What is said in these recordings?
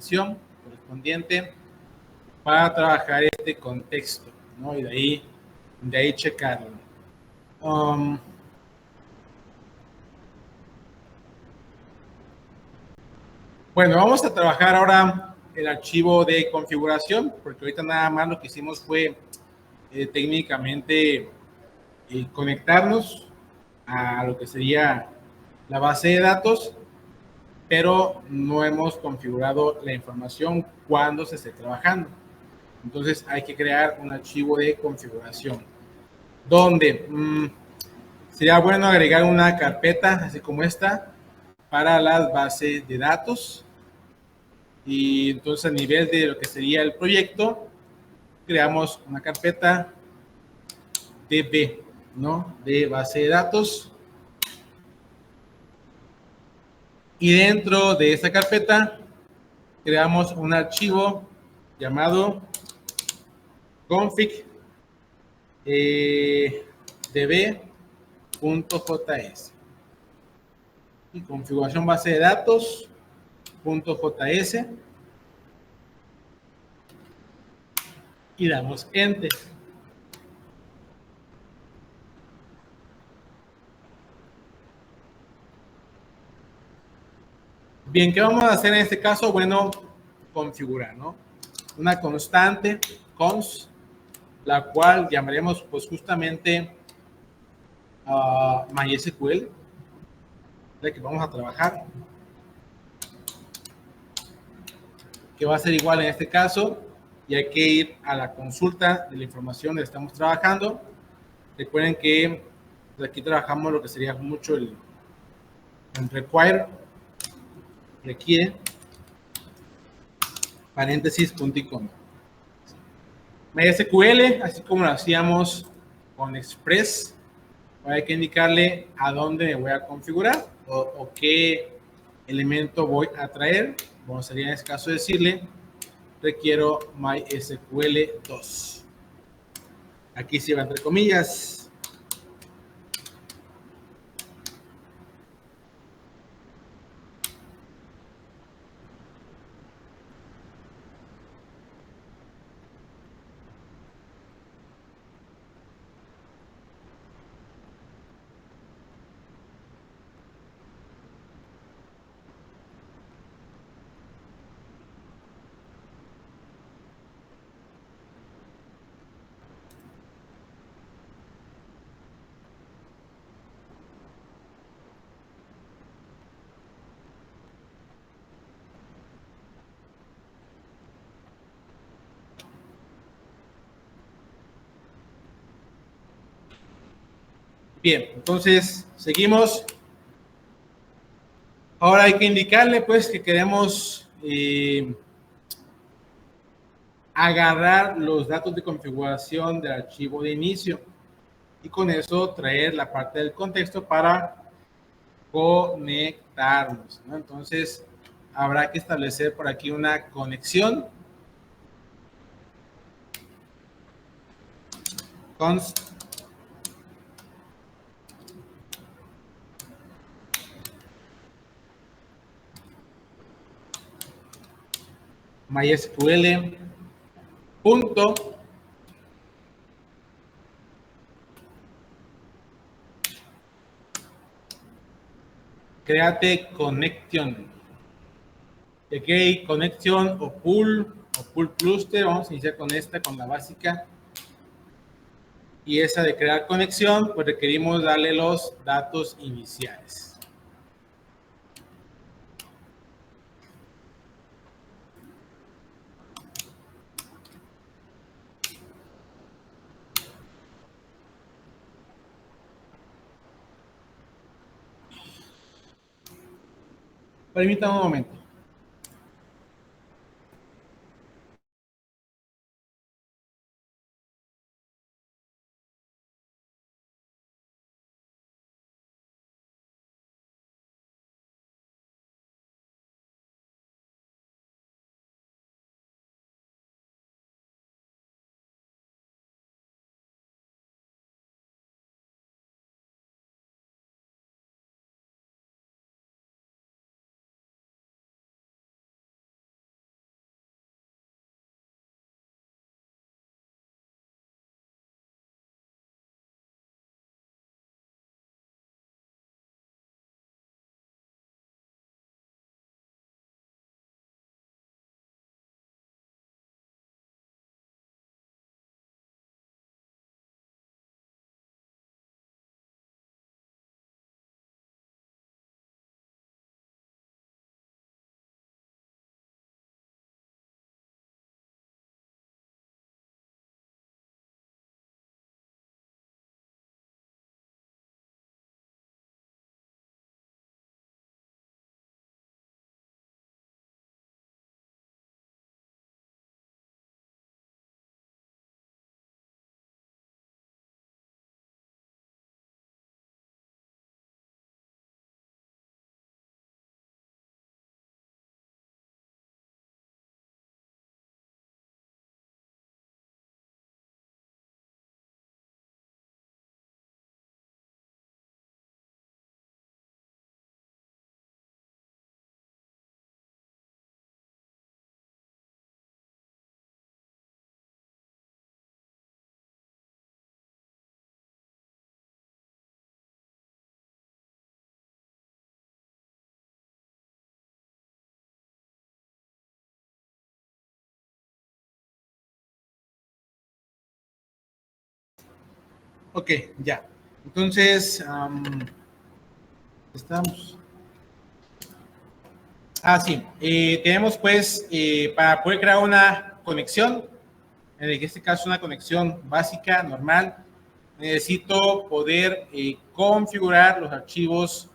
información correspondiente para trabajar este contexto, ¿no? Y de ahí checarlo. Bueno, vamos a trabajar ahora el archivo de configuración, porque ahorita nada más lo que hicimos fue técnicamente conectarnos a lo que sería la base de datos, pero no hemos configurado la información cuando se esté trabajando. Entonces hay que crear un archivo de configuración donde sería bueno agregar una carpeta así como esta para las bases de datos. Y entonces a nivel de lo que sería el proyecto, creamos una carpeta DB, ¿no? De base de datos. Y dentro de esta carpeta creamos un archivo llamado config db.js y configuración base de datos.js y damos enter. Bien, ¿qué vamos a hacer en este caso? Bueno, configurar, ¿no? Una constante const, la cual llamaremos pues justamente MySQL, de que vamos a trabajar, que va a ser igual en este caso, y hay que ir a la consulta de la información que estamos trabajando. Recuerden que aquí trabajamos lo que sería mucho el require, paréntesis, punto y coma. MySQL, así como lo hacíamos con Express, hay que indicarle a dónde me voy a configurar o qué elemento voy a traer. Bueno, sería en este caso decirle, requiero MySQL 2. Aquí se va entre comillas. Bien, entonces seguimos. Ahora hay que indicarle pues que queremos agarrar los datos de configuración del archivo de inicio y con eso traer la parte del contexto para conectarnos, ¿no? Entonces habrá que establecer por aquí una conexión const MySQL punto create connection. Aquí hay connection o pool cluster. Vamos a iniciar con esta, con la básica. Y esa de crear conexión, pues requerimos darle los datos iniciales. Permítanme un momento. Ok, ya. Entonces, estamos. Sí. Tenemos pues, para poder crear una conexión, en este caso una conexión básica, normal, necesito poder configurar los archivos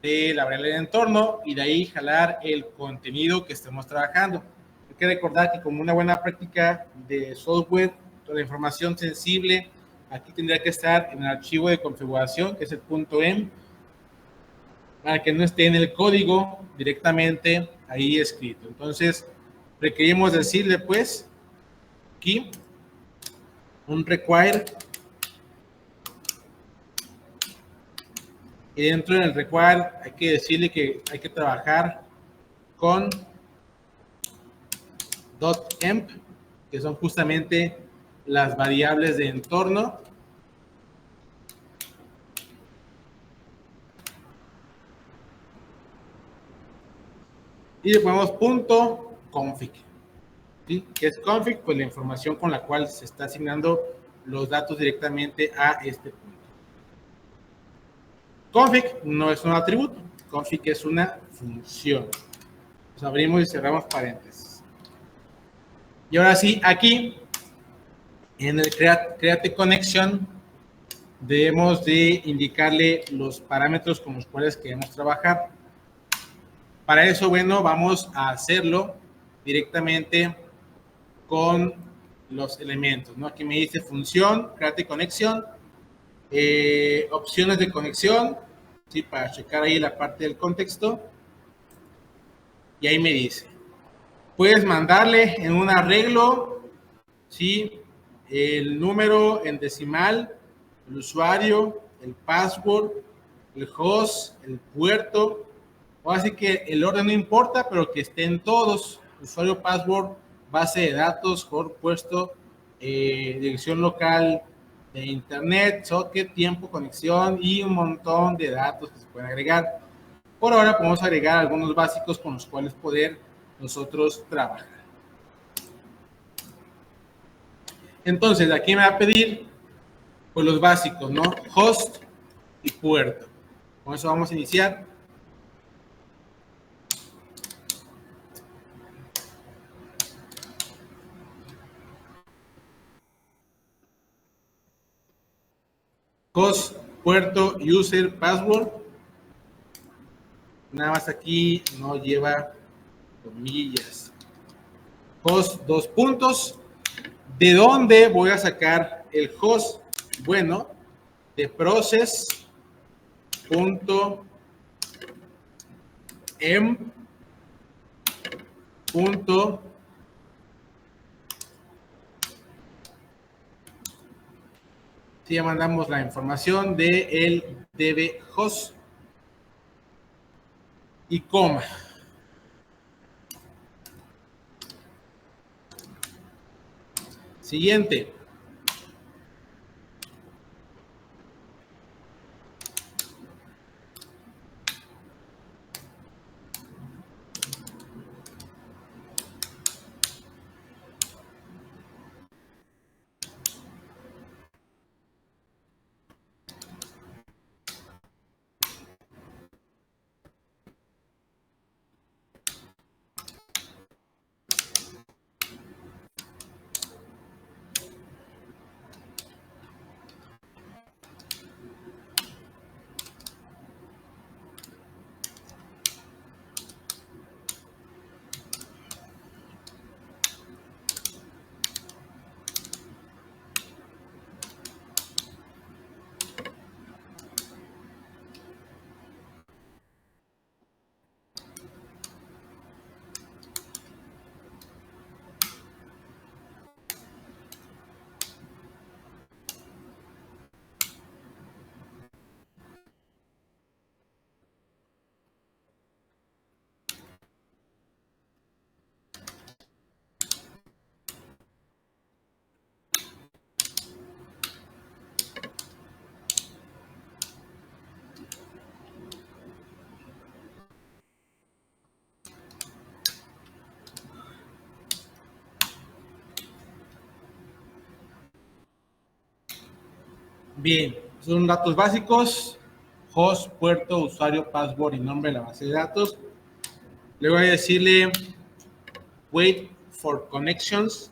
de la variable de entorno y de ahí jalar el contenido que estemos trabajando. Hay que recordar que como una buena práctica de software, toda la información sensible aquí tendría que estar en el archivo de configuración, que es el .m, para que no esté en el código directamente ahí escrito. Entonces, requerimos decirle pues aquí un require, y dentro del require hay que decirle que hay que trabajar con .emp, que son justamente las variables de entorno. Y le ponemos .config, ¿sí? ¿Qué es config? Pues la información con la cual se está asignando los datos directamente a este punto. Config no es un atributo, config es una función. Nos abrimos y cerramos paréntesis. Y ahora sí, aquí en el create connection debemos de indicarle los parámetros con los cuales queremos trabajar. Para eso, bueno, vamos a hacerlo directamente con los elementos, ¿no? Aquí me dice función, create conexión, opciones de conexión, ¿sí? Para checar ahí la parte del contexto. Y ahí me dice, puedes mandarle en un arreglo, ¿sí? El número en decimal, el usuario, el password, el host, el puerto. O así que el orden no importa, pero que estén todos: usuario, password, base de datos, host, puesto, dirección local de internet, socket, tiempo, conexión y un montón de datos que se pueden agregar. Por ahora podemos agregar algunos básicos con los cuales poder nosotros trabajar. Entonces, aquí me va a pedir pues los básicos, ¿no? Host y puerto. Con eso vamos a iniciar. Host, puerto, user, password. Nada más aquí no lleva comillas. Host, dos puntos. ¿De dónde voy a sacar el host? Bueno, de process.m. Si ya mandamos la información de el db host y coma. Siguiente. Bien, son datos básicos, host, puerto, usuario, password y nombre de la base de datos. Luego hay que decirle wait for connections.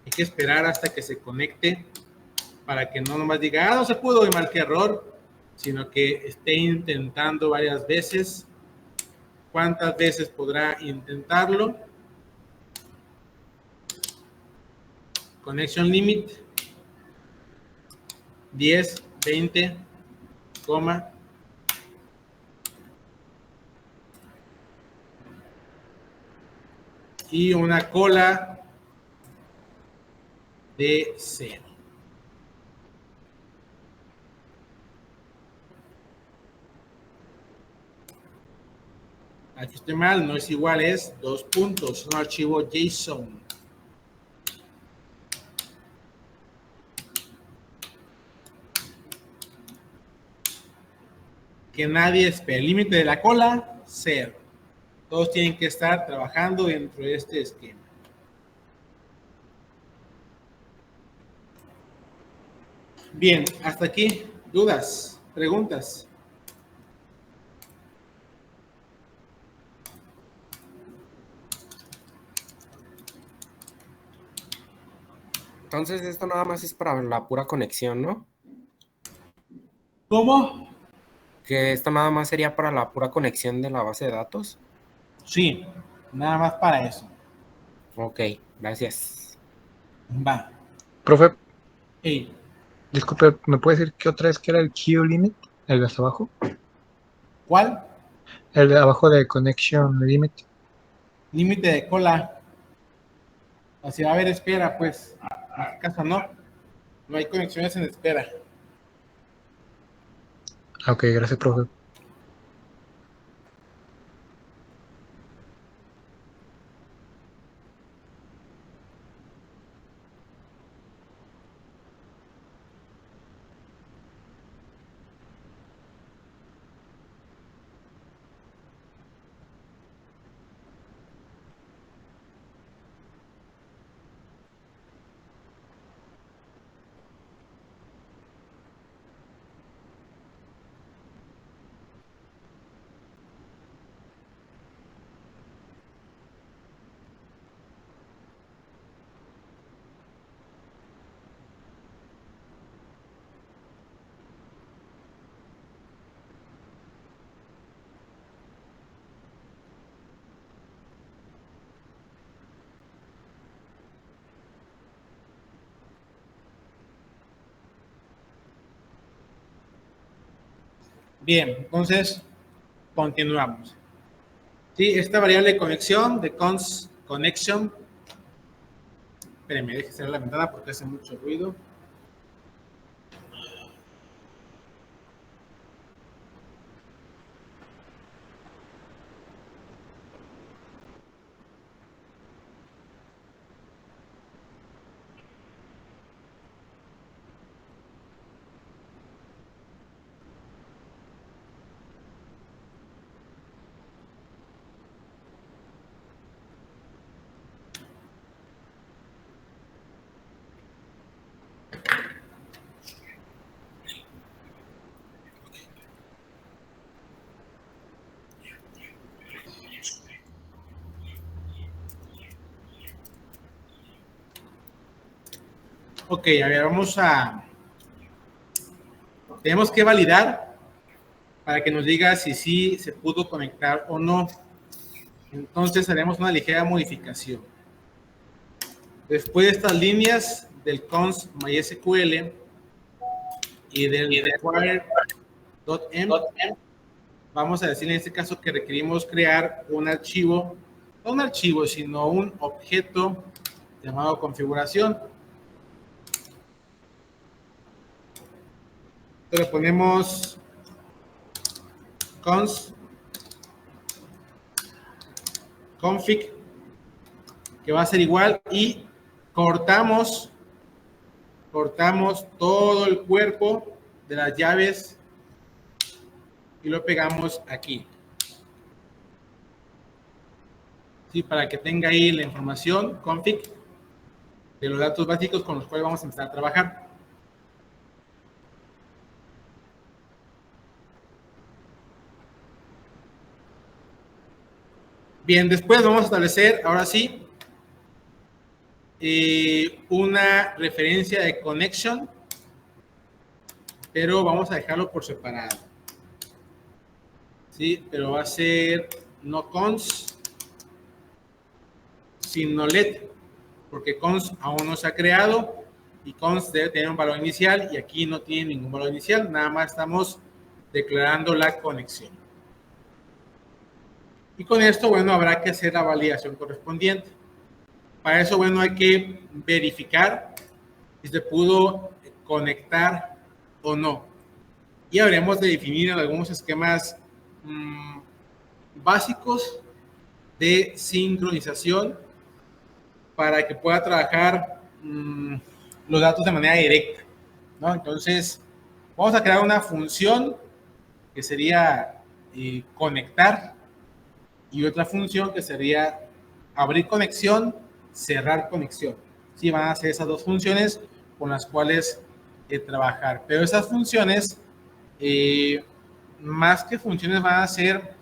Hay que esperar hasta que se conecte para que no nomás diga, no se pudo y marque error, sino que esté intentando varias veces. ¿Cuántas veces podrá intentarlo? Connection limit 10, 20, coma. Y una cola de 0. Aquí estoy mal, no es igual, es 2 puntos, es un archivo JSON. Que nadie espere. El límite de la cola, 0. Todos tienen que estar trabajando dentro de este esquema. Bien, hasta aquí. ¿Dudas? ¿Preguntas? Entonces esto nada más es para la pura conexión, ¿no? ¿Cómo? Que esto nada más sería para la pura conexión de la base de datos. Sí, nada más para eso. Ok, gracias. Va. Profe, Hey, disculpe, ¿me puede decir qué otra vez que era el queue limit? El de hasta abajo. ¿cuál? El de abajo de connection limit. Límite de cola. O sea, va a haber espera, pues. En este caso no. No hay conexiones en espera. Ok, gracias, profe. Bien, entonces continuamos. Sí, esta variable de conexión, de connection. Espérenme, deje cerrar la ventana porque hace mucho ruido. Ok, a ver, tenemos que validar para que nos diga si sí se pudo conectar o no. Entonces haremos una ligera modificación. Después de estas líneas del const MySQL y del require.m, vamos a decir en este caso que requerimos crear un archivo, no un archivo, sino un objeto llamado configuración. Entonces le ponemos const config, que va a ser igual, y cortamos todo el cuerpo de las llaves y lo pegamos aquí. Sí, para que tenga ahí la información config de los datos básicos con los cuales vamos a empezar a trabajar. Bien, después vamos a establecer, ahora sí, una referencia de connection, pero vamos a dejarlo por separado. ¿Sí? Pero va a ser no cons, sino let, porque cons aún no se ha creado y cons debe tener un valor inicial y aquí no tiene ningún valor inicial, nada más estamos declarando la conexión. Y con esto, bueno, habrá que hacer la validación correspondiente. Para eso, bueno, hay que verificar si se pudo conectar o no. Y habremos de definir algunos esquemas básicos de sincronización para que pueda trabajar los datos de manera directa, ¿no? Entonces, vamos a crear una función que sería conectar y otra función que sería abrir conexión, cerrar conexión. Sí, van a ser esas dos funciones con las cuales trabajar. Pero esas funciones, más que funciones, van a ser,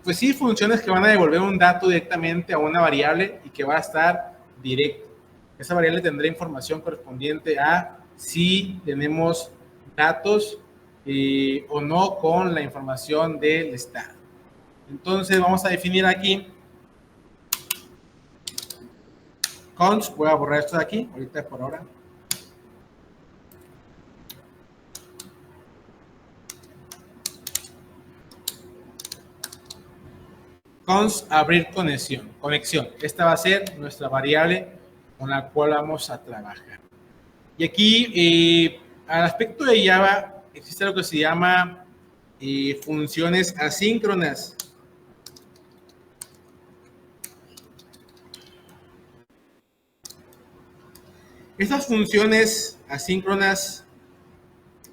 pues sí, funciones que van a devolver un dato directamente a una variable y que va a estar directo. Esa variable tendrá información correspondiente a si tenemos datos o no con la información del estado. Entonces vamos a definir aquí const, voy a borrar esto de aquí, ahorita por ahora. Const abrir conexión. Esta va a ser nuestra variable con la cual vamos a trabajar. Y aquí, al aspecto de Java, existe lo que se llama funciones asíncronas. Estas funciones asíncronas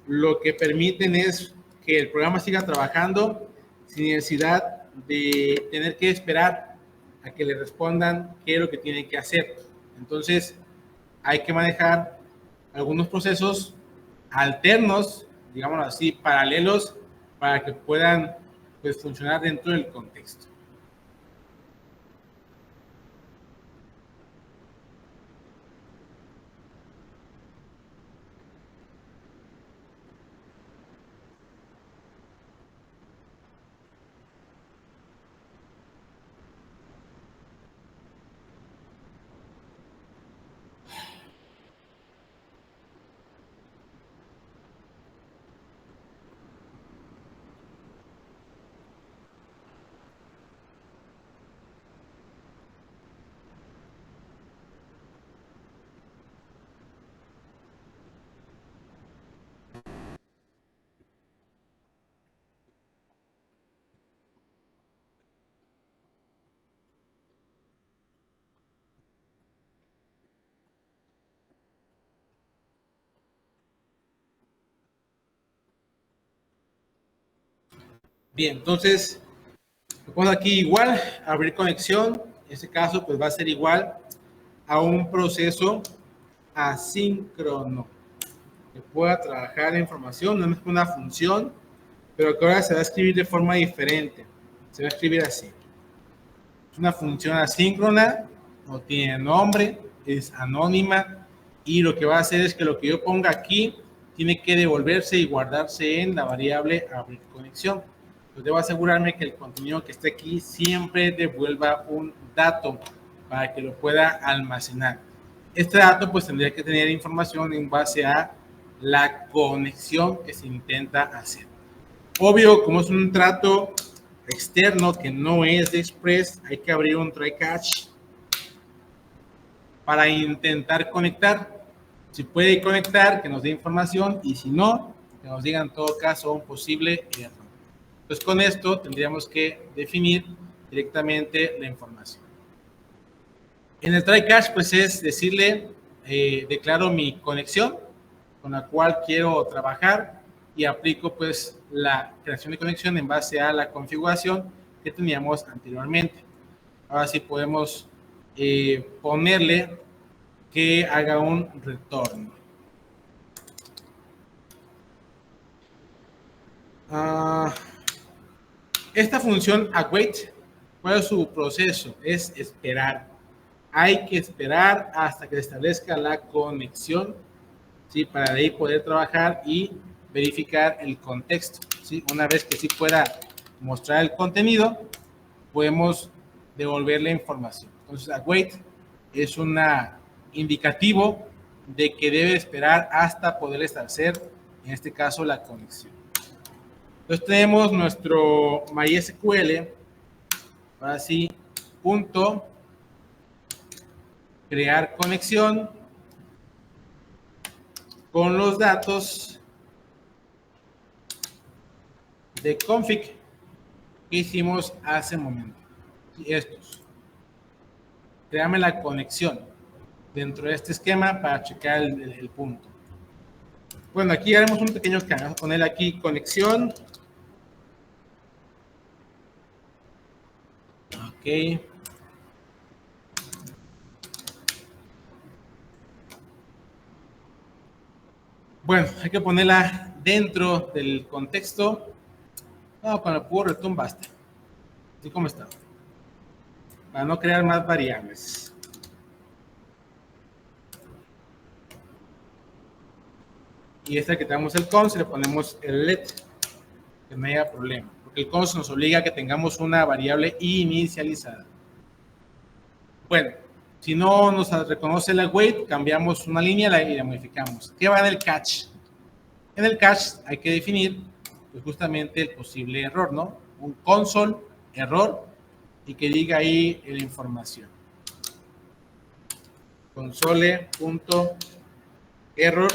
lo que permiten es que el programa siga trabajando sin necesidad de tener que esperar a que le respondan qué es lo que tiene que hacer. Entonces, hay que manejar algunos procesos alternos, digámoslo así, paralelos, para que puedan pues, funcionar dentro del contexto. Bien, entonces, lo pongo aquí igual, abrir conexión. En este caso, pues va a ser igual a un proceso asíncrono que pueda trabajar la información, no es una función, pero que ahora se va a escribir de forma diferente. Se va a escribir así. Es una función asíncrona, no tiene nombre, es anónima y lo que va a hacer es que lo que yo ponga aquí tiene que devolverse y guardarse en la variable abrir conexión. Entonces debo asegurarme que el contenido que esté aquí siempre devuelva un dato para que lo pueda almacenar. Este dato pues tendría que tener información en base a la conexión que se intenta hacer. Obvio, como es un trato externo que no es de Express, hay que abrir un try catch para intentar conectar. Si puede conectar, que nos dé información y si no, que nos diga en todo caso un posible error. Entonces con esto tendríamos que definir directamente la información. En el try catch pues es decirle, declaro mi conexión con la cual quiero trabajar y aplico pues la creación de conexión en base a la configuración que teníamos anteriormente. Ahora sí podemos ponerle que haga un retorno. Esta función await, ¿cuál es su proceso? Es esperar. Hay que esperar hasta que se establezca la conexión, ¿sí? Para de ahí poder trabajar y verificar el contexto, ¿sí? Una vez que sí pueda mostrar el contenido, podemos devolver la información. Entonces, await es un indicativo de que debe esperar hasta poder establecer, en este caso, la conexión. Entonces tenemos nuestro MySQL, ahora sí, punto, crear conexión con los datos de config que hicimos hace un momento. Y estos. Créame la conexión dentro de este esquema para checar el punto. Bueno, aquí haremos un pequeño cambio. Vamos a poner aquí conexión. Ok. Bueno, hay que ponerla dentro del contexto. No, con el puro return basta. Así como está. Para no crear más variables. Y esta que tenemos el cons, le ponemos el let, que no haya problema. Porque el cons nos obliga a que tengamos una variable inicializada. Bueno, si no nos reconoce la await, cambiamos una línea y la modificamos. ¿Qué va en el catch? En el catch hay que definir pues, justamente el posible error, ¿no? Un console error y que diga ahí la información. Console.error.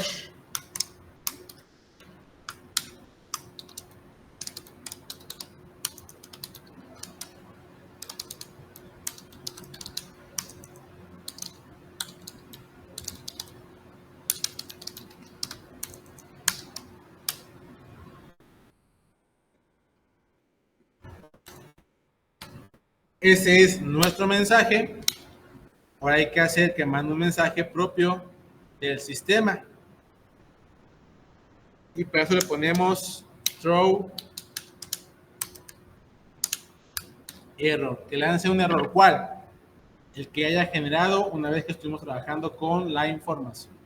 Ese es nuestro mensaje. Ahora hay que hacer que mande un mensaje propio del sistema. Y para eso le ponemos throw error. Que lance un error. ¿Cuál? El que haya generado una vez que estuvimos trabajando con la información.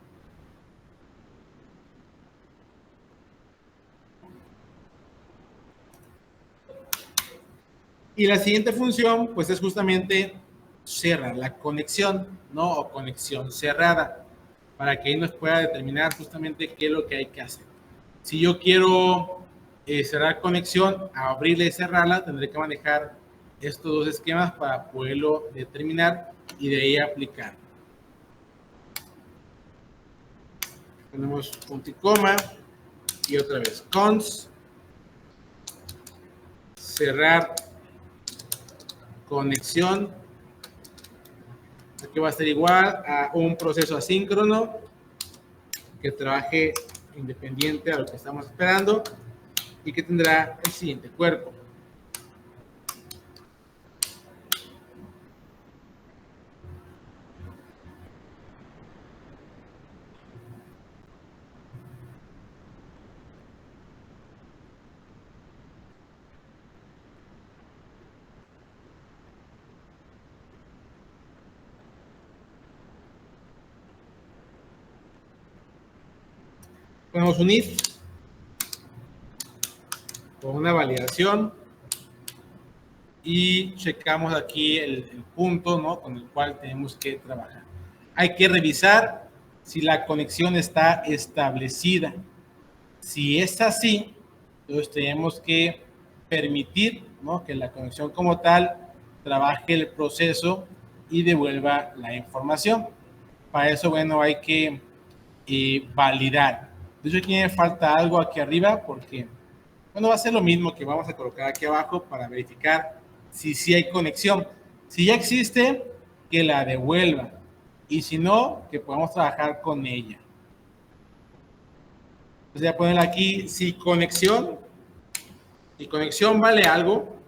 Y la siguiente función, pues es justamente cerrar la conexión, ¿no? O conexión cerrada, para que ahí nos pueda determinar justamente qué es lo que hay que hacer. Si yo quiero cerrar conexión, abrirla y cerrarla, tendré que manejar estos dos esquemas para poderlo determinar y de ahí aplicar. Ponemos punto y coma y otra vez cons cerrar conexión. Aquí va a ser igual a un proceso asíncrono que trabaje independiente a lo que estamos esperando y que tendrá el siguiente cuerpo. Podemos unir con una validación y checamos aquí el punto, ¿no? Con el cual tenemos que trabajar. Hay que revisar si la conexión está establecida. Si es así, entonces tenemos que permitir, ¿no? Que la conexión como tal trabaje el proceso y devuelva la información. Para eso, bueno, hay que validar. De hecho, aquí me falta algo aquí arriba porque, bueno, va a ser lo mismo que vamos a colocar aquí abajo para verificar si sí hay conexión. Si ya existe, que la devuelva. Y si no, que podamos trabajar con ella. Entonces, voy a poner aquí si conexión vale algo.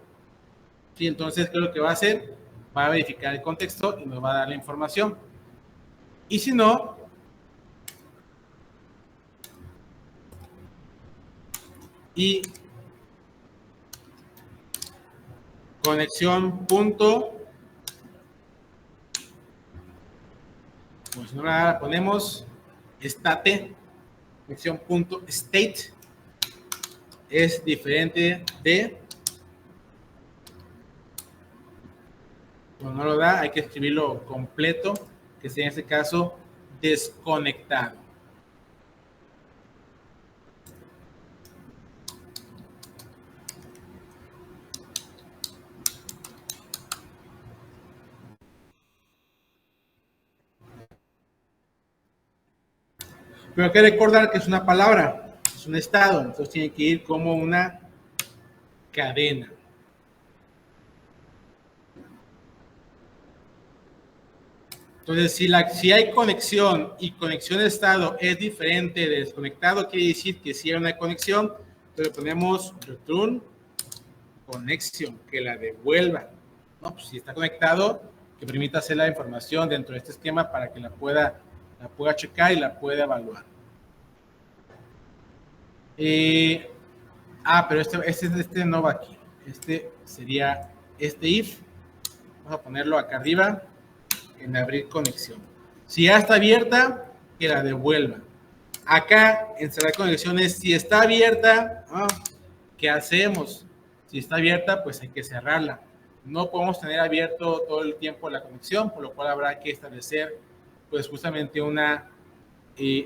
¿Sí? Entonces, ¿qué es lo que va a hacer? Va a verificar el contexto y nos va a dar la información. Y si no, y conexión punto, pues ahora ponemos state, conexión punto state es diferente de, cuando no lo da hay que escribirlo completo, que sea en este caso desconectado. Pero hay que recordar que es una palabra, es un estado, entonces tiene que ir como una cadena. Entonces, si hay conexión y conexión de estado es diferente de desconectado, quiere decir que si hay una conexión, entonces ponemos return conexión, que la devuelva. ¿No? Pues si está conectado, que permita hacer la información dentro de este esquema para que la pueda checar y la pueda evaluar. Pero este no va aquí. Este sería este if. Vamos a ponerlo acá arriba en abrir conexión. Si ya está abierta, que la devuelva. Acá en cerrar conexiones, si está abierta, ¿qué hacemos? Si está abierta, pues hay que cerrarla. No podemos tener abierto todo el tiempo la conexión, por lo cual habrá que establecer, pues justamente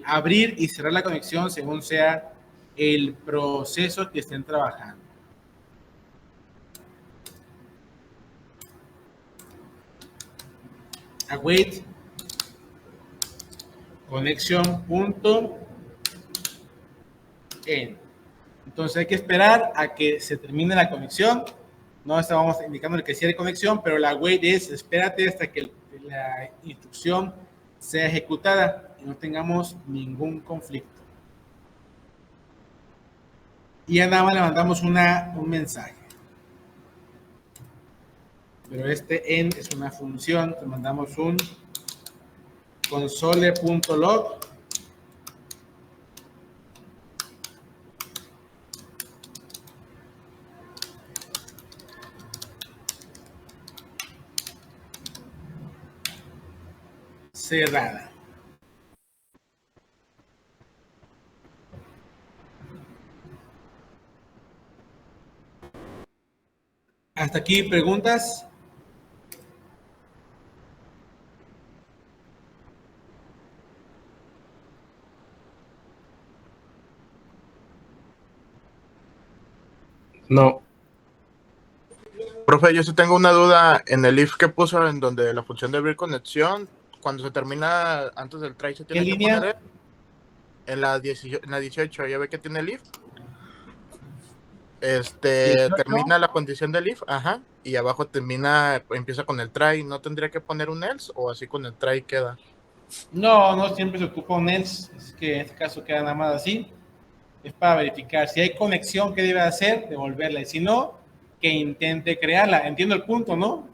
abrir y cerrar la conexión según sea el proceso que estén trabajando. Await conexión punto end. Entonces hay que esperar a que se termine la conexión. No estábamos indicando que sí hay conexión, pero la wait es espérate hasta que la instrucción sea ejecutada y no tengamos ningún conflicto. Y ya nada más le mandamos un mensaje. Pero este end es una función, le mandamos un console.log cerrada. Hasta aquí, preguntas. No. Profe, yo sí tengo una duda en el if que puso en donde la función de abrir conexión, cuando se termina antes del try, ¿se tiene ¿Qué que línea? poner en la 18? ¿Ya ve que tiene el if? 18. Termina la condición del if, ajá, y abajo empieza con el try. ¿No tendría que poner un else o así con el try queda? No siempre se ocupa un else, es que en este caso queda nada más así. Es para verificar si hay conexión que debe hacer, devolverla, y si no, que intente crearla. Entiendo el punto, ¿no?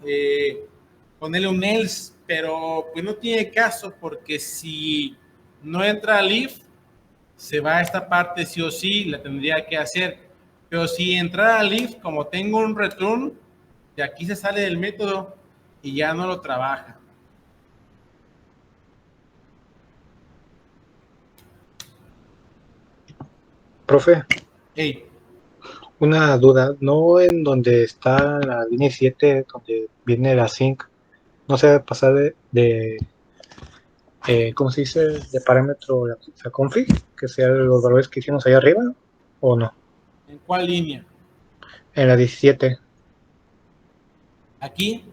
Ponerle un else, pero pues no tiene caso, porque si no entra al if, se va a esta parte sí o sí, la tendría que hacer. Pero si entrara al if, como tengo un return, de aquí se sale del método y ya no lo trabaja. Profe, Hey, una duda. ¿No en donde está la línea 7, donde viene la sync, no se debe pasar ¿cómo se dice? De parámetro la config, que sea los valores que hicimos ahí arriba, o no? ¿en cuál línea? En la 17. Aquí.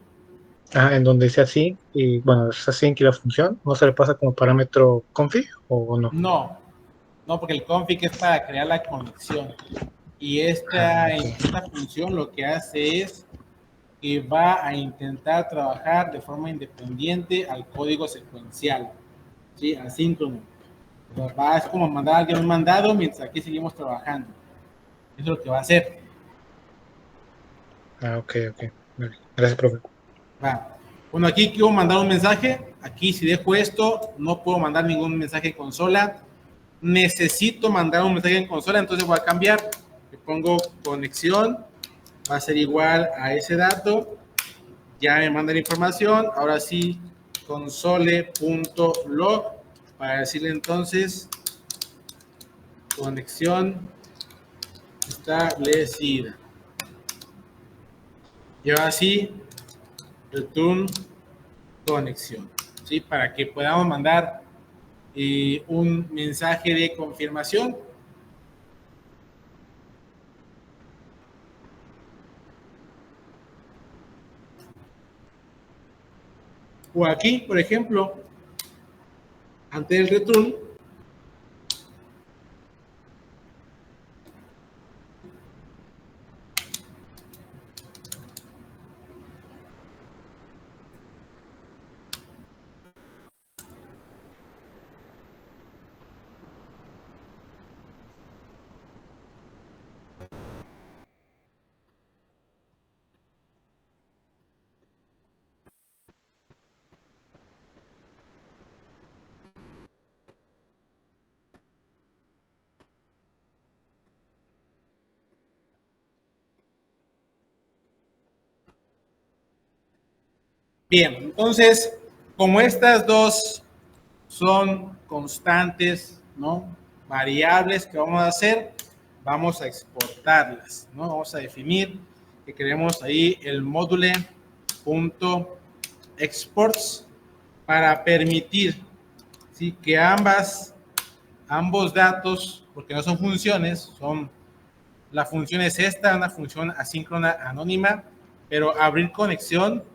En donde dice así, y bueno, es así y la función, ¿no se le pasa como parámetro config o no? No, porque el config es para crear la conexión. Y esta función lo que hace es que va a intentar trabajar de forma independiente al código secuencial, ¿sí? Asíncrono. Es como mandar a alguien un mandado mientras aquí seguimos trabajando. Eso es lo que va a hacer. Ok. Vale. Gracias, profe. Va. Bueno, aquí quiero mandar un mensaje. Aquí si dejo esto, no puedo mandar ningún mensaje en consola. Necesito mandar un mensaje en consola, entonces voy a cambiar. Le pongo conexión va a ser igual a ese dato. Ya me manda la información. Ahora sí, console.log para decirle entonces conexión establecida. Y ahora sí, return conexión, ¿sí? Para que podamos mandar un mensaje de confirmación. O aquí, por ejemplo, ante el return, bien, entonces, como estas dos son constantes, ¿no? Variables que vamos a hacer, vamos a exportarlas, ¿no? Vamos a definir que queremos ahí el module.exports para permitir, ¿sí? Que ambos datos, porque no son funciones, la función es esta, una función asíncrona anónima, pero abrir conexión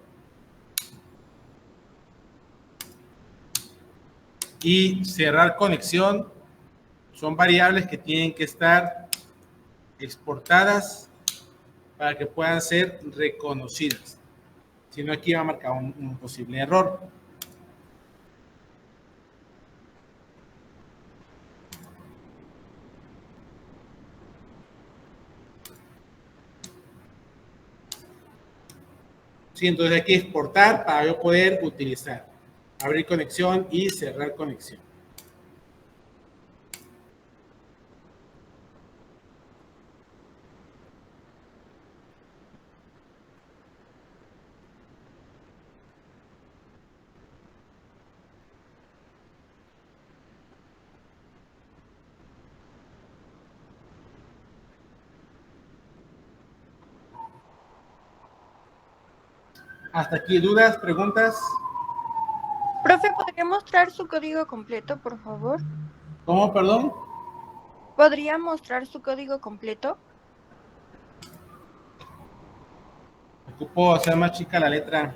y cerrar conexión son variables que tienen que estar exportadas para que puedan ser reconocidas. Si no, aquí va a marcar un posible error. Sí, entonces hay que exportar para yo poder utilizar. Abrir conexión y cerrar conexión. Hasta aquí, ¿dudas, preguntas? Profe, ¿podría mostrar su código completo, por favor? ¿Cómo, perdón? ¿Podría mostrar su código completo? Ocupo hacer más chica la letra.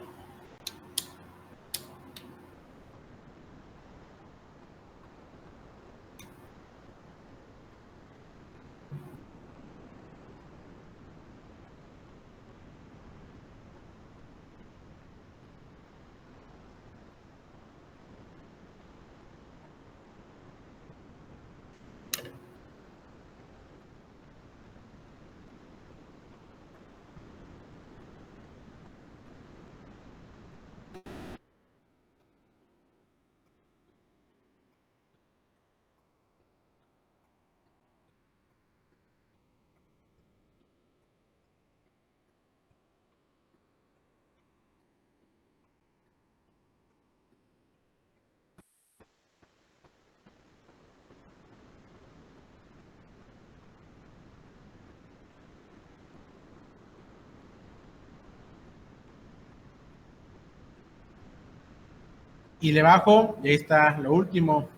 Y le bajo, y ahí está lo último.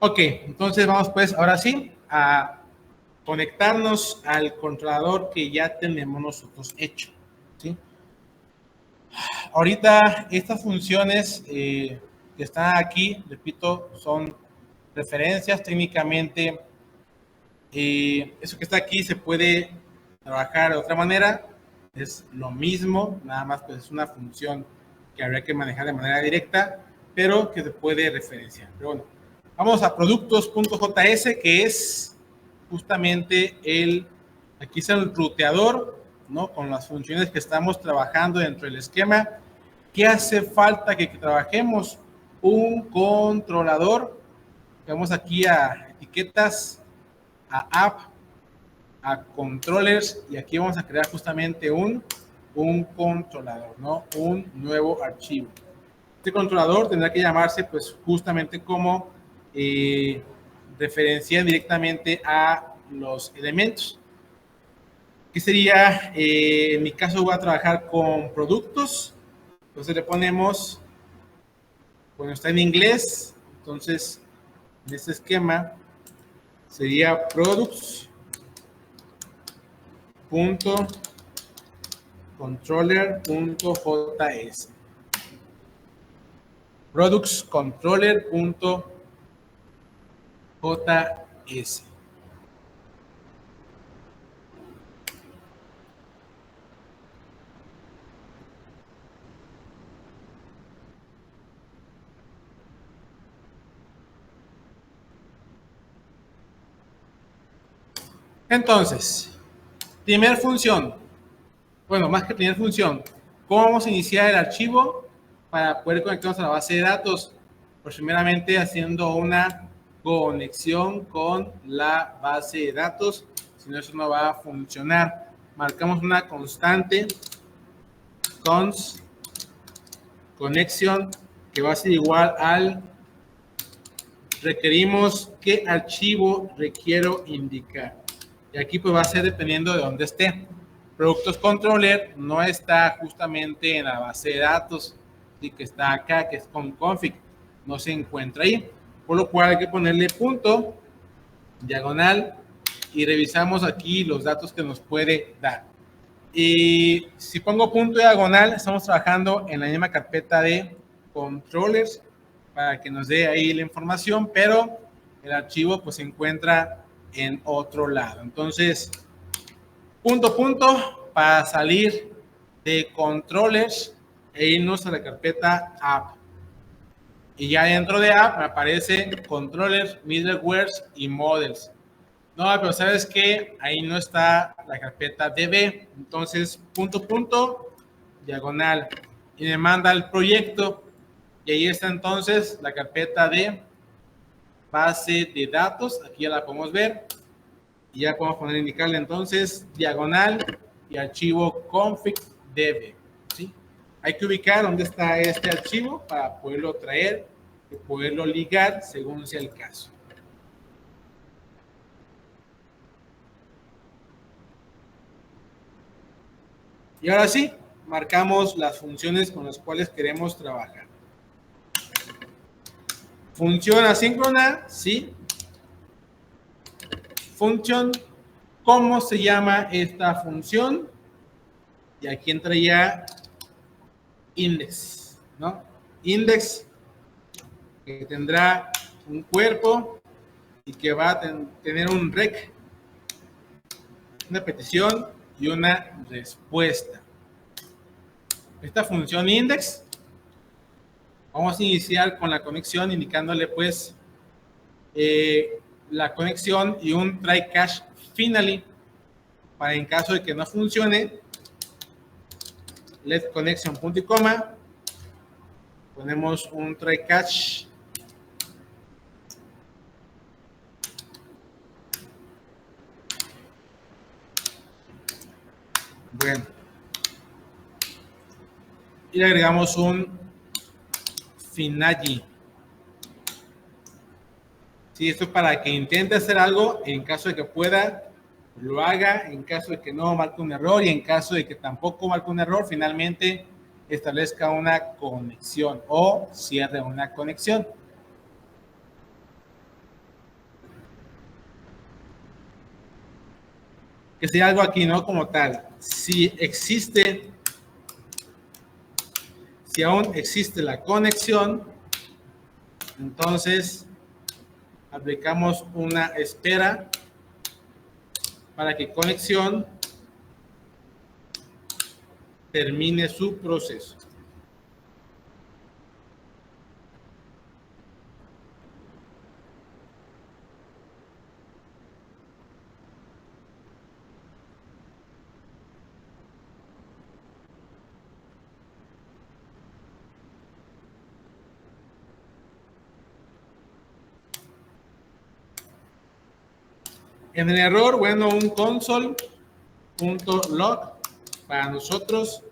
Ok, entonces vamos pues ahora sí a conectarnos al controlador que ya tenemos nosotros hecho, ¿sí? Ahorita estas funciones que están aquí, repito, son referencias técnicamente. Eso que está aquí se puede trabajar de otra manera, es lo mismo, nada más pues es una función que habría que manejar de manera directa, pero que se puede referenciar. Pero bueno, vamos a productos.js, que es justamente aquí está el ruteador, ¿no? Con las funciones que estamos trabajando dentro del esquema. ¿Qué hace falta que trabajemos? Un controlador. Vamos aquí a etiquetas, a app, a controllers, y aquí vamos a crear justamente un controlador, ¿no? Un nuevo archivo. Este controlador tendrá que llamarse pues justamente como referencia directamente a los elementos. ¿Qué sería? En mi caso voy a trabajar con productos, entonces le ponemos, bueno, está en inglés, entonces en este esquema sería products.controller.js. productscontroller.js. Entonces, primera función, bueno, más que primera función, ¿cómo vamos a iniciar el archivo para poder conectarnos a la base de datos? Pues primeramente haciendo una conexión con la base de datos, si no eso no va a funcionar. Marcamos una constante, const connection, que va a ser igual al requerimos qué archivo requiero indicar. Y aquí pues va a ser dependiendo de dónde esté. Productos controller no está justamente en la base de datos, sí, que está acá, que es con config, no se encuentra ahí, por lo cual hay que ponerle punto, diagonal, y revisamos aquí los datos que nos puede dar. Y si pongo punto diagonal, estamos trabajando en la misma carpeta de controllers para que nos dé ahí la información, pero el archivo pues se encuentra en otro lado. Entonces, punto para salir de controllers e irnos a la carpeta app. Y ya dentro de app me aparece controllers, middlewares y models. No, pero sabes que ahí no está la carpeta DB. Entonces, punto, diagonal. Y me manda el proyecto. Y ahí está entonces la carpeta de base de datos. Aquí ya la podemos ver. Y ya podemos poner, indicarle entonces diagonal y archivo config db. ¿Sí? Hay que ubicar dónde está este archivo para poderlo traer y poderlo ligar según sea el caso. Y ahora sí, marcamos las funciones con las cuales queremos trabajar. Función asíncrona, sí. Función, ¿cómo se llama esta función? Y aquí entra ya index, ¿no? Index, que tendrá un cuerpo y que va a tener un rec, una petición y una respuesta. Esta función index, vamos a iniciar con la conexión indicándole pues la conexión y un try catch finally para en caso de que no funcione, let connection punto y coma, ponemos un try catch bueno, y le agregamos un finally. Sí, esto es para que intente hacer algo, en caso de que pueda, lo haga, en caso de que no, marque un error, y en caso de que tampoco marque un error, finalmente establezca una conexión o cierre una conexión. que sería algo aquí, ¿no? Como tal, si aún existe la conexión, entonces aplicamos una espera para que conexión termine su proceso. En el error, bueno, un console.log para nosotros.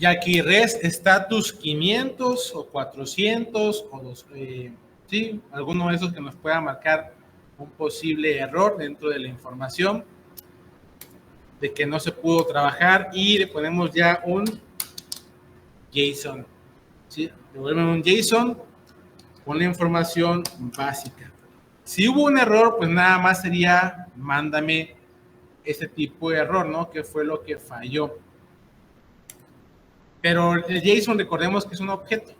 Y aquí res status 500 o 400 o sí, alguno de esos que nos pueda marcar un posible error dentro de la información de que no se pudo trabajar, y le ponemos ya un JSON, ¿sí? Devuelven un JSON con la información básica. Si hubo un error, pues nada más sería mándame ese tipo de error, ¿no? ¿Qué fue lo que falló? Pero el JSON, recordemos que es un objeto.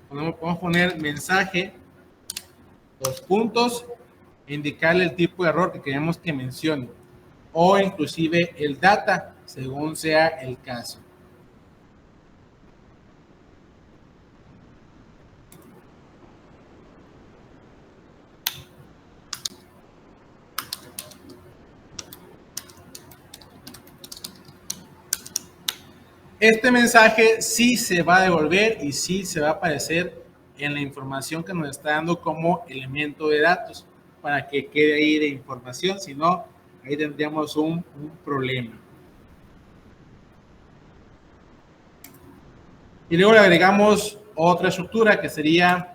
Podemos poner mensaje, dos puntos, indicarle el tipo de error que queremos que mencione, o inclusive el data, según sea el caso. Este mensaje sí se va a devolver y sí se va a aparecer en la información que nos está dando como elemento de datos, para que quede ahí de información, si no, ahí tendríamos un problema. Y luego le agregamos otra estructura que sería,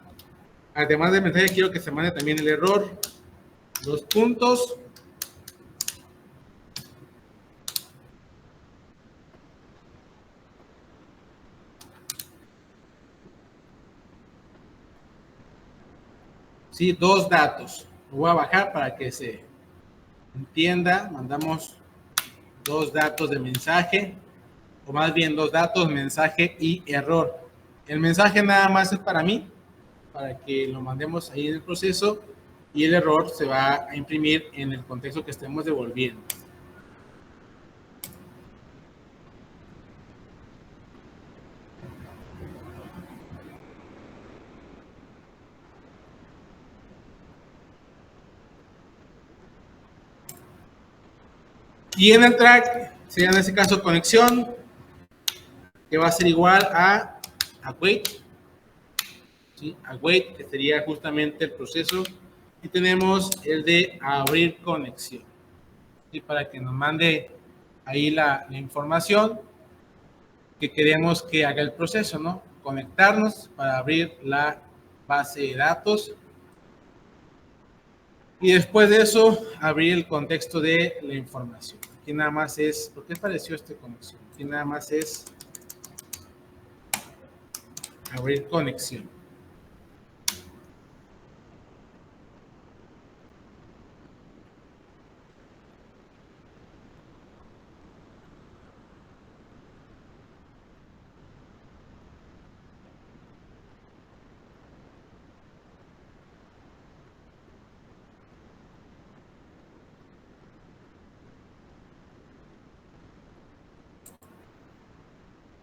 además del mensaje, quiero que se mande también el error, dos puntos, ¿sí? Dos datos. Lo voy a bajar para que se entienda. Mandamos dos datos de mensaje, o más bien dos datos, mensaje y error. El mensaje nada más es para mí, para que lo mandemos ahí en el proceso, y el error se va a imprimir en el contexto que estemos devolviendo. Y en el track, sería en este caso conexión, que va a ser igual a await, ¿sí? Await, que sería justamente el proceso, y tenemos el de abrir conexión, ¿sí? Para que nos mande ahí la información que queremos que haga el proceso, ¿no? Conectarnos para abrir la base de datos, y después de eso abrir el contexto de la información. Aquí nada más es, ¿por qué apareció esta conexión? Aquí nada más es abrir conexión.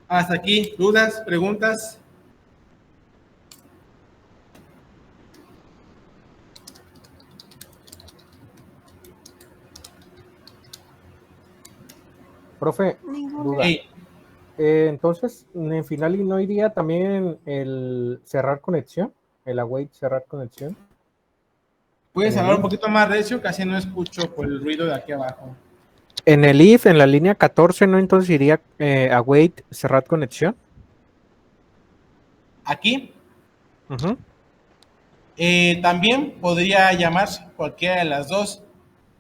Hasta aquí, dudas, preguntas. Profe, Ninguna. duda. Hey, Entonces, en Finali no iría también el cerrar conexión, el await cerrar conexión puedes en el hablar un if. poquito más recio, casi no escucho por el ruido de aquí abajo. En el if, en la línea 14, ¿no? Entonces iría await cerrar conexión. Aquí Ujú. también podría llamarse cualquiera de las dos.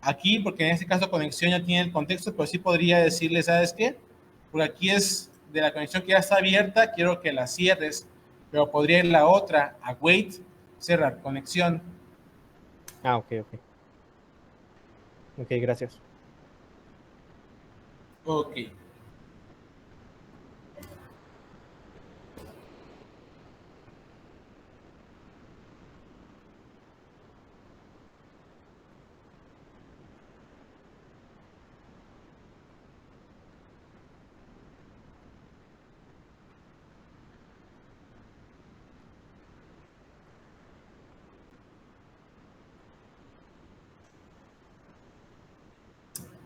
Aquí, porque en este caso conexión ya tiene el contexto, pero sí podría decirle, ¿sabes qué? Por aquí es de la conexión que ya está abierta, quiero que la cierres, pero podría ir la otra, await, cerrar conexión. Ah, ok, ok. Ok, gracias. Ok.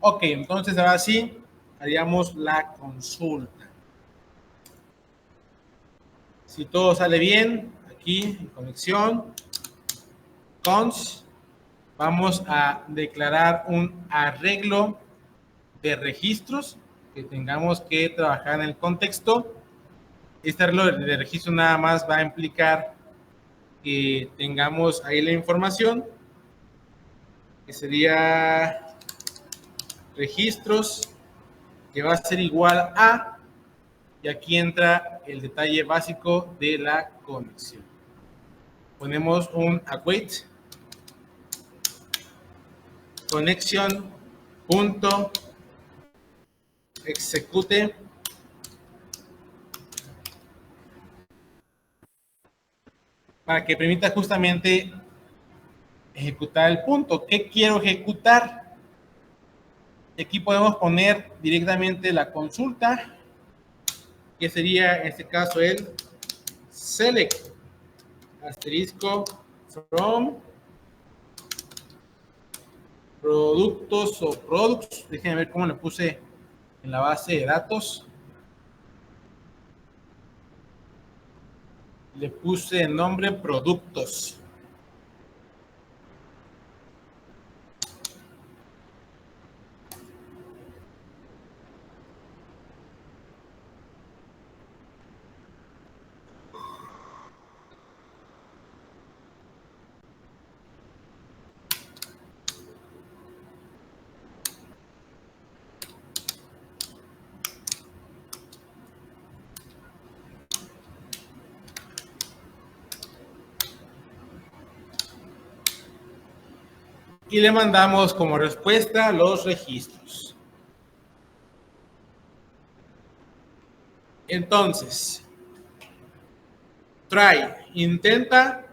Ok, entonces ahora sí, haríamos la consulta. Si todo sale bien, aquí en conexión, cons, vamos a declarar un arreglo de registros que tengamos que trabajar en el contexto. Este arreglo de registro nada más va a implicar que tengamos ahí la información, que sería registros, que va a ser igual a, y aquí entra el detalle básico de la conexión. Ponemos un await conexión punto execute para que permita justamente ejecutar el punto. ¿Qué quiero ejecutar? Aquí podemos poner directamente la consulta, que sería en este caso el select asterisco from productos o products. Déjenme ver cómo le puse en la base de datos. Le puse el nombre productos. Y le mandamos como respuesta los registros. Entonces, try, intenta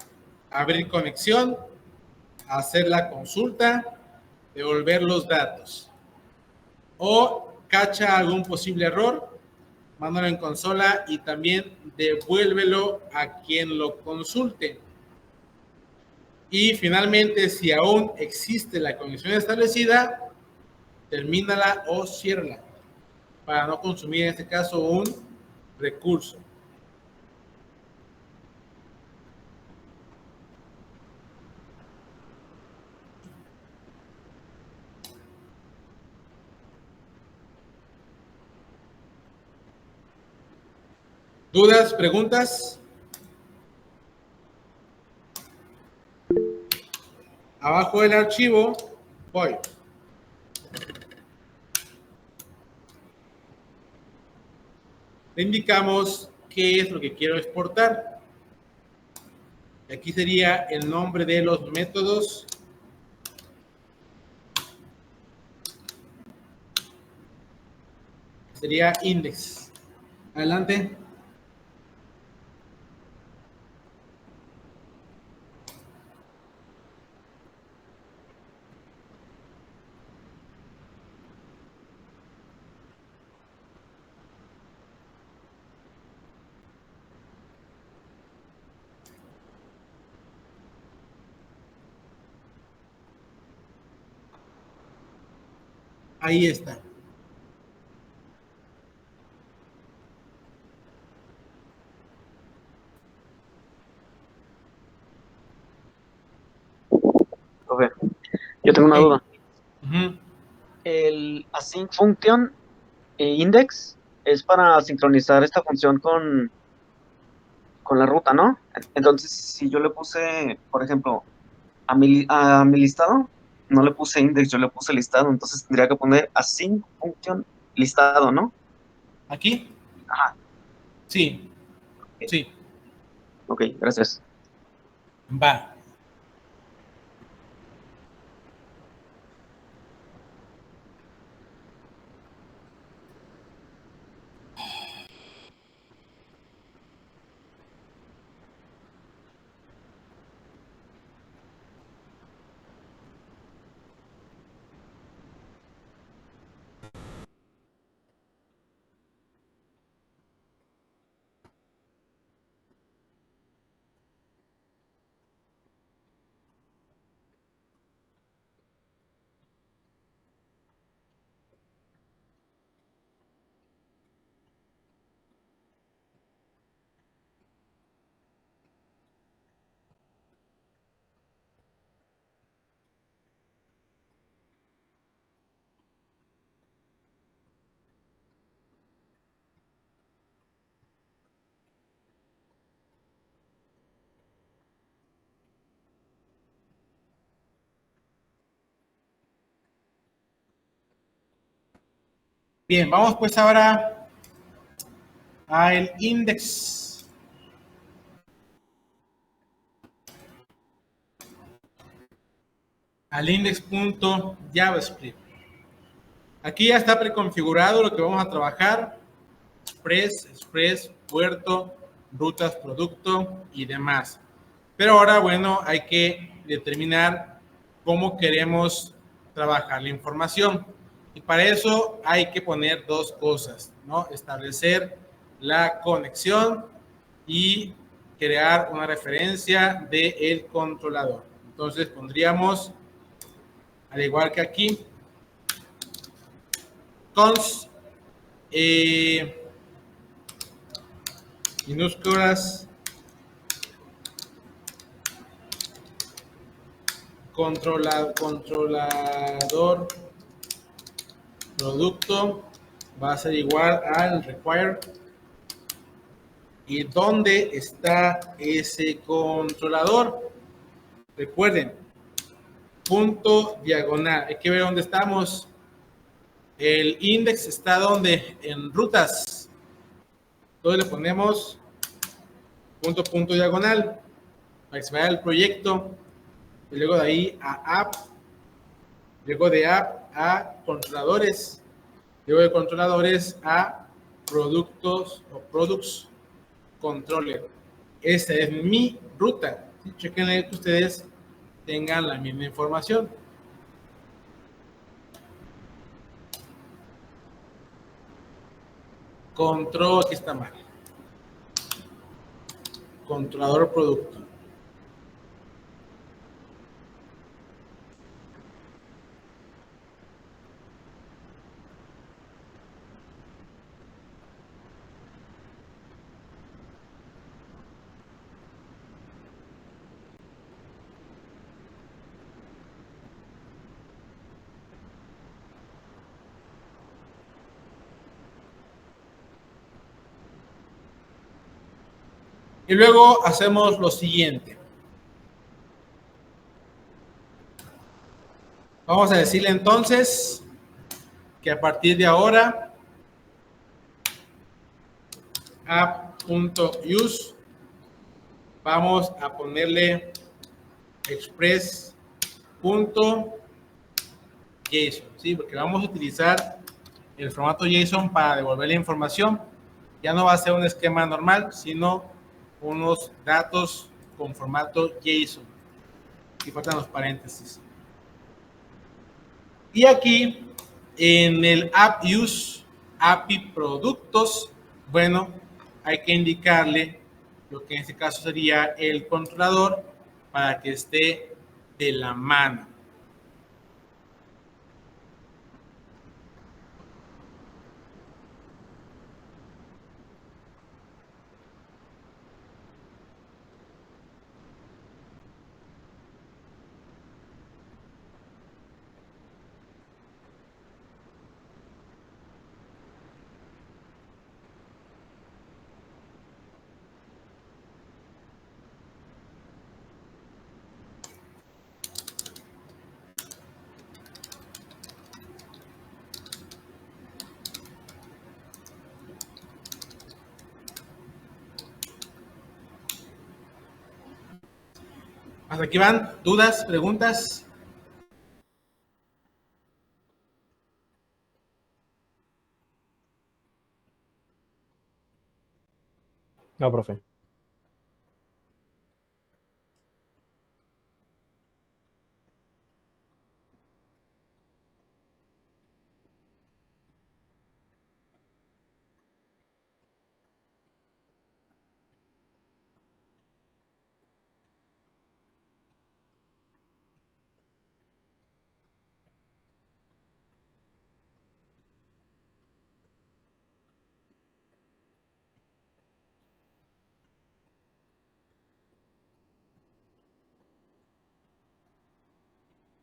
abrir conexión, hacer la consulta, devolver los datos. O cacha algún posible error, mándalo en consola y también devuélvelo a quien lo consulte. Y finalmente, si aún existe la conexión establecida, termínala o ciérrala para no consumir en este caso un recurso. ¿Dudas, preguntas? Abajo del archivo, voy. Le indicamos qué es lo que quiero exportar. Aquí sería el nombre de los métodos. Sería index. Adelante. Ahí está. Profe, yo tengo una Ok. duda. Ujú. El async function index es para sincronizar esta función con la ruta, ¿no? Entonces, si yo le puse, por ejemplo, a mi listado, no le puse index, yo le puse listado, entonces tendría que poner async function listado, ¿no? ¿Aquí? Ajá, Sí, ok, sí. ok, gracias. Va. Bien, vamos pues ahora al index. Al index.javascript. Aquí ya está preconfigurado lo que vamos a trabajar. Express, puerto, rutas, producto y demás. Pero ahora, bueno, hay que determinar cómo queremos trabajar la información. Y para eso hay que poner dos cosas, ¿no? Establecer la conexión y crear una referencia del controlador. Entonces pondríamos, al igual que aquí, const minúsculas controlador producto va a ser igual al require. ¿Y dónde está ese controlador? Recuerden, punto diagonal. Hay que ver dónde estamos. El index está donde en rutas. Entonces le ponemos punto diagonal para que se vaya el proyecto. Y luego de ahí a app. Luego de app a controladores. Luego de controladores a productos o products controller. Esta es mi ruta. ¿Sí? Chequen que ustedes tengan la misma información. Control, aquí está mal. Controlador producto. Y luego hacemos lo siguiente. Vamos a decirle entonces que a partir de ahora app.use vamos a ponerle express.json, ¿sí? Porque vamos a utilizar el formato JSON para devolver la información. Ya no va a ser un esquema normal, sino unos datos con formato JSON. Aquí faltan los paréntesis. Y aquí en el app use API productos, bueno, hay que indicarle lo que en este caso sería el controlador para que esté de la mano. ¿Hasta aquí van? ¿Dudas? ¿Preguntas? No, profe.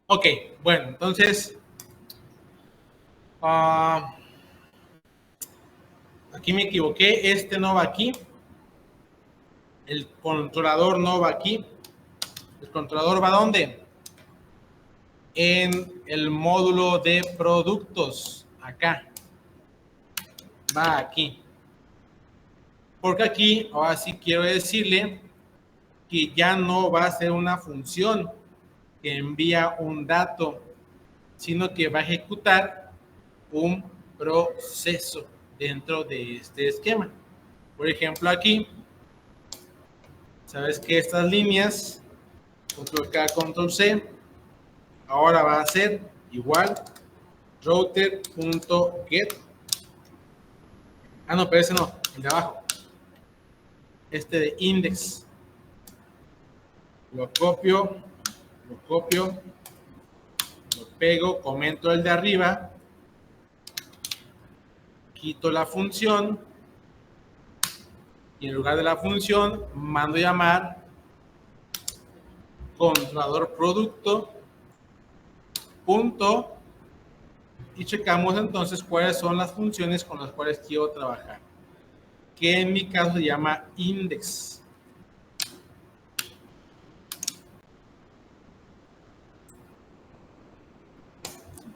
Ok, bueno, entonces, aquí me equivoqué, este no va aquí, el controlador no va aquí, el controlador va ¿dónde? En el módulo de productos, acá, va aquí, porque aquí, ahora sí quiero decirle que ya no va a ser una función que envía un dato, sino que va a ejecutar un proceso dentro de este esquema. Por ejemplo, aquí, sabes que estas líneas, control K, control C, ahora va a ser igual router.get. No, pero ese no, el de abajo. Este de index. Lo copio, lo pego, comento el de arriba, quito la función y en lugar de la función mando llamar controlador producto punto y checamos entonces cuáles son las funciones con las cuales quiero trabajar, que en mi caso se llama index.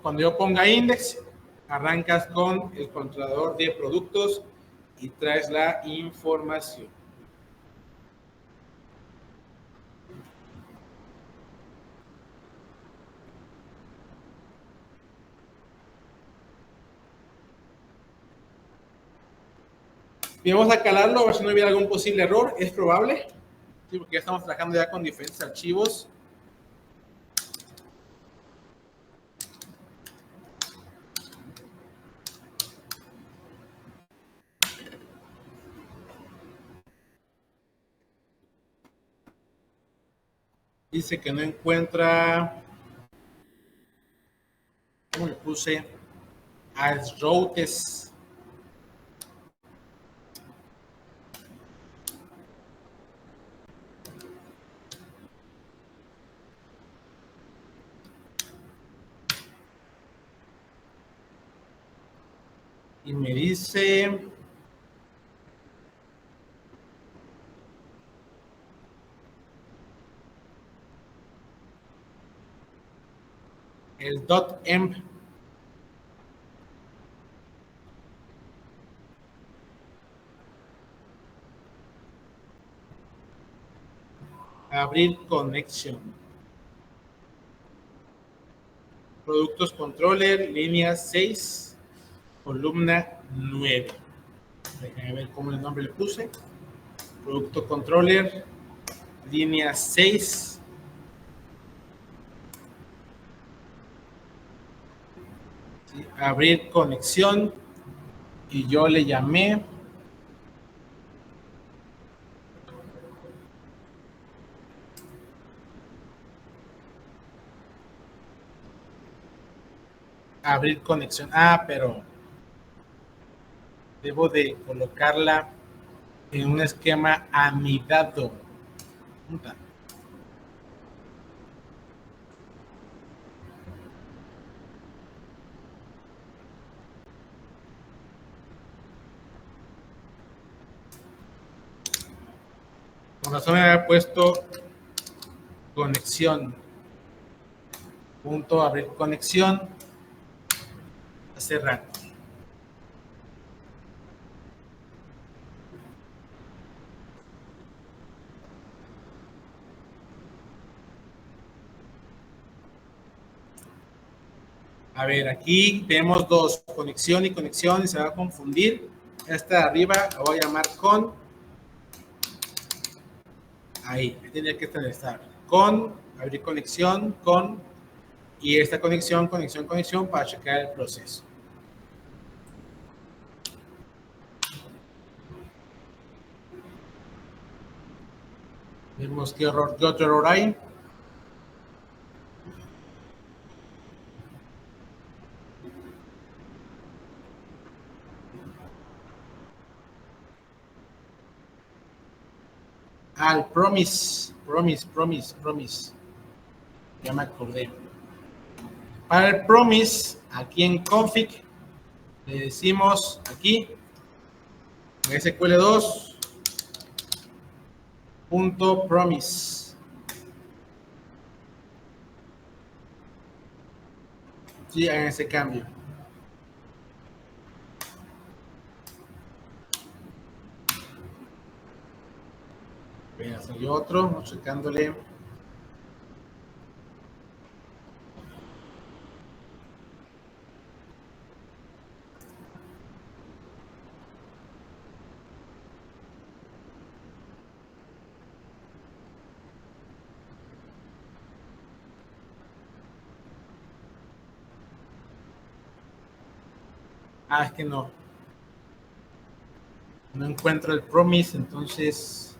Cuando yo ponga index, arrancas con el controlador de productos y traes la información. Y vamos a calarlo a ver si no hubiera algún posible error. Es probable, ¿sí? Porque ya estamos trabajando ya con diferentes archivos. Dice que no encuentra, ¿cómo le puse? As routes. Y me dice el .env. Abrir conexión. Productos controller, línea 6, columna 9. Déjenme ver cómo el nombre le puse. Producto controller, línea 6. ¿Sí? Abrir conexión. Y yo le llamé abrir conexión. Pero debo de colocarla en un esquema anidado. Con razón me había puesto conexión. Punto abrir conexión. Cerrar. A ver, aquí tenemos dos, conexión y conexión, y se va a confundir. Esta de arriba la voy a llamar con. Ahí tendría que estar. Con, abrir conexión, con. Y esta conexión para checar el proceso. Vemos qué otro error hay. El promise. Ya me acordé. Para el promise, aquí en config, le decimos aquí, SQL2.promise. Sí, hagan ese cambio. Voy a hacer otro, checándole. Es que no encuentro el promise, entonces,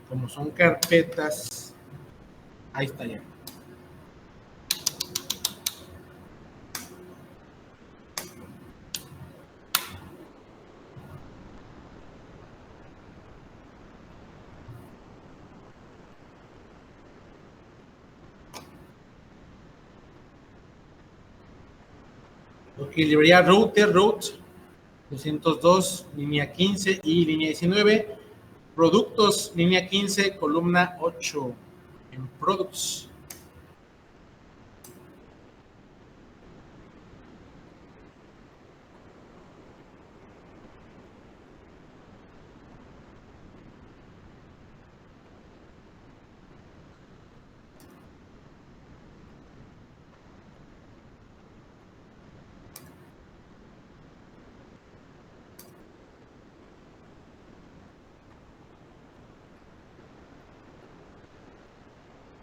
como son carpetas, ahí está ya. Ok, librería root 202, línea 15 y línea 19. Productos, línea 15, columna 8 en products.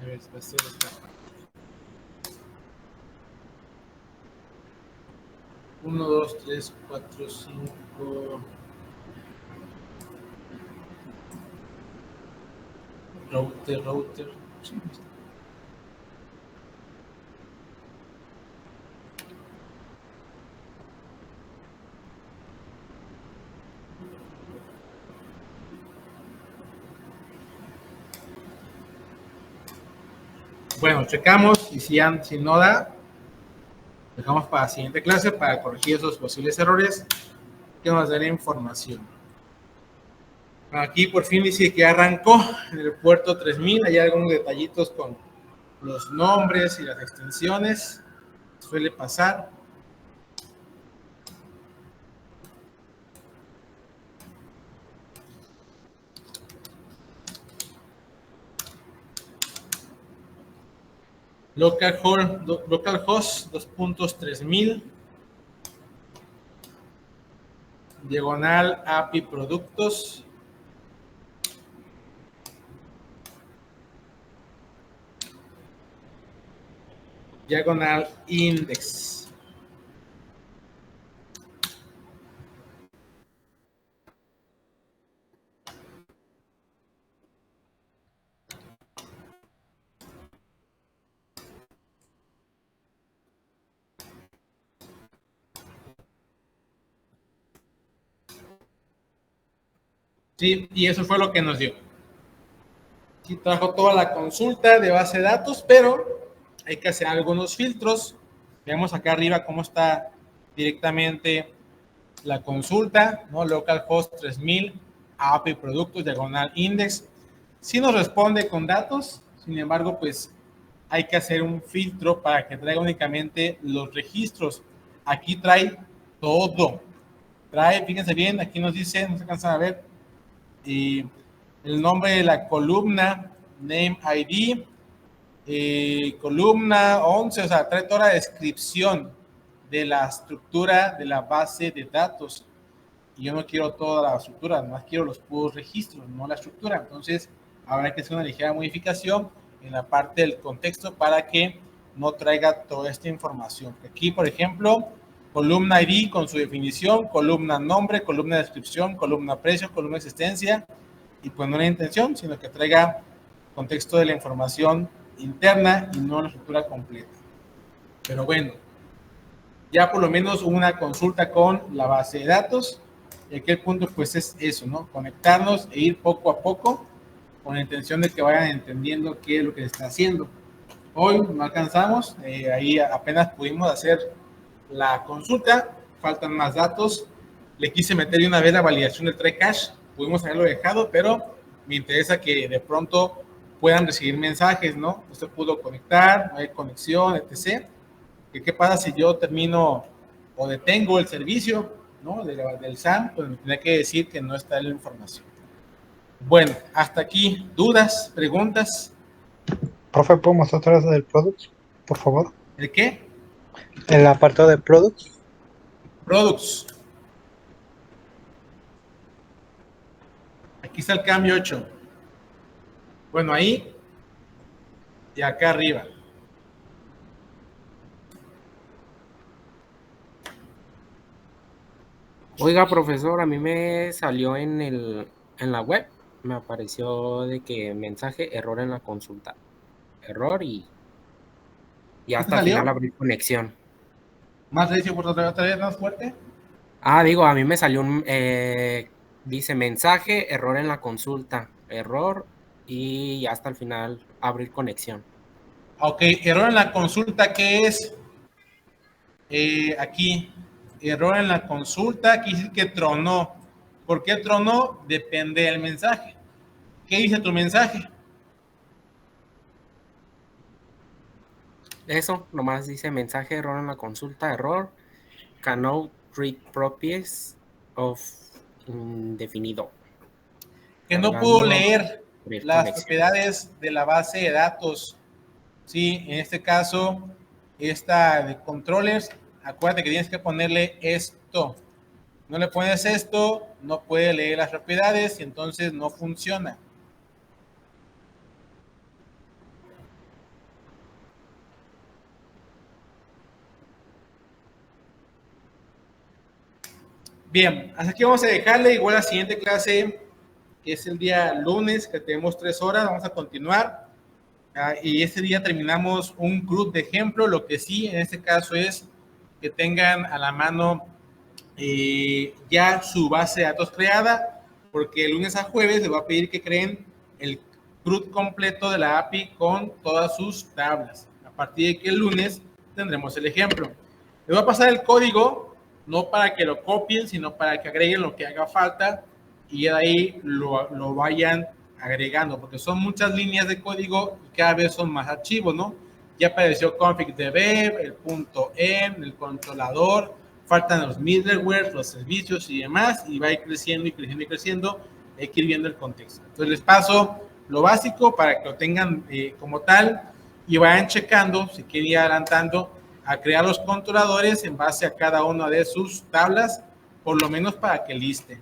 A ver, va a ser esta. 1, 2, 3, 4, 5. Router. Bueno, checamos y si no da, dejamos para la siguiente clase para corregir esos posibles errores que nos den información. Aquí por fin dice que arrancó en el puerto 3000. Hay algunos detallitos con los nombres y las extensiones. Suele pasar. Localhost 2.3000. Diagonal API productos. Diagonal index. Sí, y eso fue lo que nos dio. Sí, trajo toda la consulta de base de datos, pero hay que hacer algunos filtros. Veamos acá arriba cómo está directamente la consulta, ¿no? Localhost 3000, API productos, diagonal index. Sí nos responde con datos, sin embargo, pues hay que hacer un filtro para que traiga únicamente los registros. Aquí trae todo. Trae, fíjense bien, aquí nos dice, no se alcanzan a ver, y el nombre de la columna, name ID, columna 11, o sea, trae toda la descripción de la estructura de la base de datos. Y yo no quiero toda la estructura, nomás quiero los puros registros, no la estructura. Entonces, habrá que hacer una ligera modificación en la parte del contexto para que no traiga toda esta información. Aquí, por ejemplo, columna ID con su definición, columna nombre, columna descripción, columna precio, columna existencia, y pues no la intención, sino que traiga contexto de la información interna y no la estructura completa. Pero bueno, ya por lo menos una consulta con la base de datos. Y aquí el punto pues es eso, ¿no? Conectarnos e ir poco a poco con la intención de que vayan entendiendo qué es lo que se está haciendo. Hoy no alcanzamos, ahí apenas pudimos hacer la consulta, faltan más datos. Le quise meter de una vez la validación del try cache, pudimos haberlo dejado, pero me interesa que de pronto puedan recibir mensajes, ¿no? Usted pudo conectar, no hay conexión, etc. ¿Qué pasa si yo termino o detengo el servicio, ¿no? del SAM? Pues me tendría que decir que no está la información. Bueno, hasta aquí, ¿dudas, preguntas? Profe, ¿puedo mostrar otra vez el product, por favor? ¿El qué? El apartado de products. Products. Aquí está el cambio 8. Bueno, ahí y acá arriba. Oiga, profesor, a mí me salió en la web, me apareció de que mensaje, error en la consulta. Error y hasta el final abrir conexión. ¿Más recio por otra vez más fuerte? Digo, a mí me salió dice mensaje, error en la consulta, error y hasta el final abrir conexión. Ok, error en la consulta, ¿qué es? Aquí, error en la consulta, aquí dice que tronó. ¿Por qué tronó? Depende del mensaje. ¿Qué dice tu mensaje? Eso, nomás dice mensaje, error en la consulta, error, cannot read properties of indefinido. Que no pudo leer las propiedades de la base de datos. Sí, en este caso, esta de controllers, acuérdate que tienes que ponerle esto. No le pones esto, no puede leer las propiedades y entonces no funciona. Bien, hasta aquí vamos a dejarle. Igual la siguiente clase, que es el día lunes, que tenemos 3 horas, vamos a continuar. Y este día terminamos un CRUD de ejemplo. Lo que sí, en este caso, es que tengan a la mano ya su base de datos creada, porque el lunes a jueves les va a pedir que creen el CRUD completo de la API con todas sus tablas. A partir de que el lunes tendremos el ejemplo. Les voy a pasar el código, no para que lo copien, sino para que agreguen lo que haga falta y de ahí lo vayan agregando, porque son muchas líneas de código y cada vez son más archivos, ¿no? Ya apareció config.dev, el .env, el controlador, faltan los middleware, los servicios y demás, y va a ir creciendo y creciendo y creciendo, hay que ir viendo el contexto. Entonces les paso lo básico para que lo tengan como tal y vayan checando, si quieren ir adelantando, a crear los controladores en base a cada una de sus tablas, por lo menos para que liste.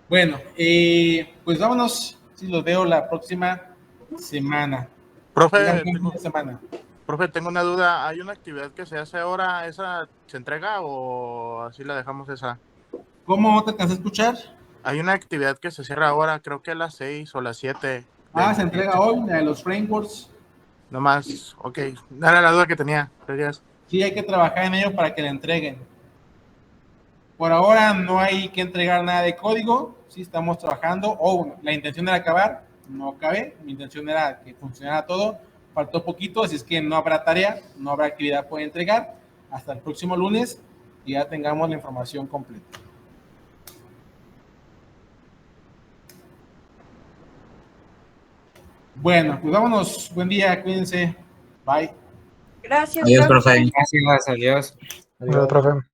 Bueno, pues vámonos, si los veo la próxima semana. Profe, tengo una duda. ¿Hay una actividad que se hace ahora? ¿Esa se entrega o así la dejamos esa? ¿Cómo te alcanzas a escuchar? Hay una actividad que se cierra ahora, creo que a las 6 o las 7. Se entrega hoy, la de los frameworks. Nomás, ok. Era la duda que tenía. Gracias. Sí, hay que trabajar en ello para que la entreguen. Por ahora no hay que entregar nada de código. Sí, estamos trabajando. La intención era acabar. No acabé. Mi intención era que funcionara todo. Faltó poquito, así es que no habrá tarea, no habrá actividad por entregar. Hasta el próximo lunes y ya tengamos la información completa. Bueno, pues vámonos. Buen día, cuídense. Bye. Gracias. Adiós, profe. Gracias, adiós. Adiós, profe.